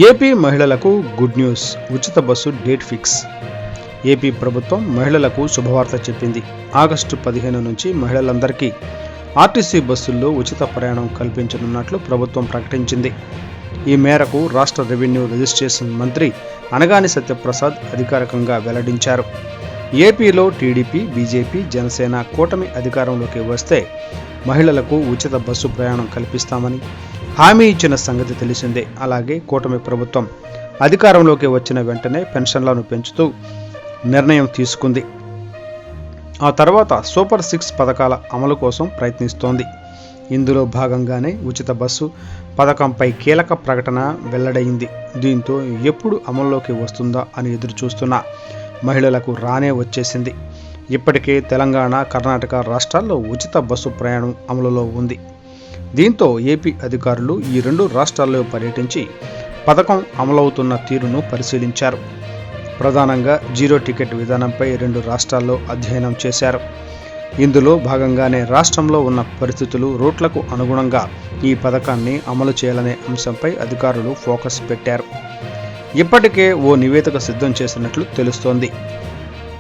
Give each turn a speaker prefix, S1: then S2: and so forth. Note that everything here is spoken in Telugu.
S1: ఏపీ మహిళలకు గుడ్ న్యూస్, ఉచిత బస్సు డేట్ ఫిక్స్. ఏపీ ప్రభుత్వం మహిళలకు శుభవార్త చెప్పింది. ఆగస్టు 15 నుంచి మహిళలందరికీ ఆర్టీసీ బస్సుల్లో ఉచిత ప్రయాణం కల్పించనున్నట్లు ప్రభుత్వం ప్రకటించింది. ఈ మేరకు రాష్ట్ర రెవెన్యూ రిజిస్ట్రేషన్ మంత్రి అనగాని సత్యప్రసాద్ అధికారికంగా వెల్లడించారు. ఏపీలో టీడీపీ, బీజేపీ, జనసేన కూటమి అధికారంలోకి వస్తే మహిళలకు ఉచిత బస్సు ప్రయాణం కల్పిస్తామని హామీ ఇచ్చిన సంగతి తెలిసిందే. అలాగే కూటమి ప్రభుత్వం అధికారంలోకి వచ్చిన వెంటనే పెన్షన్లను పెంచుతూ నిర్ణయం తీసుకుంది. ఆ తర్వాత సూపర్ 6 పథకాల అమలు కోసం ప్రయత్నిస్తోంది. ఇందులో భాగంగానే ఉచిత బస్సు పథకంపై కీలక ప్రకటన వెల్లడైంది. దీంతో ఎప్పుడు అమల్లోకి వస్తుందా అని ఎదురు చూస్తున్న మహిళలకు రానే వచ్చేసింది. ఇప్పటికే తెలంగాణ, కర్ణాటక రాష్ట్రాల్లో ఉచిత బస్సు ప్రయాణం అమలులో ఉంది. దీంతో ఏపీ అధికారులు ఈ 2 రాష్ట్రాల్లో పర్యటించి పథకం అమలవుతున్న తీరును పరిశీలించారు. ప్రధానంగా జీరో టికెట్ విధానంపై 2 రాష్ట్రాల్లో అధ్యయనం చేశారు. ఇందులో భాగంగానే రాష్ట్రంలో ఉన్న పరిస్థితులు, రూట్లకు అనుగుణంగా ఈ పథకాన్ని అమలు చేయాలనే అంశంపై అధికారులు ఫోకస్ పెట్టారు. ఇప్పటికే ఓ నివేదిక సిద్ధం చేసినట్లు తెలుస్తోంది.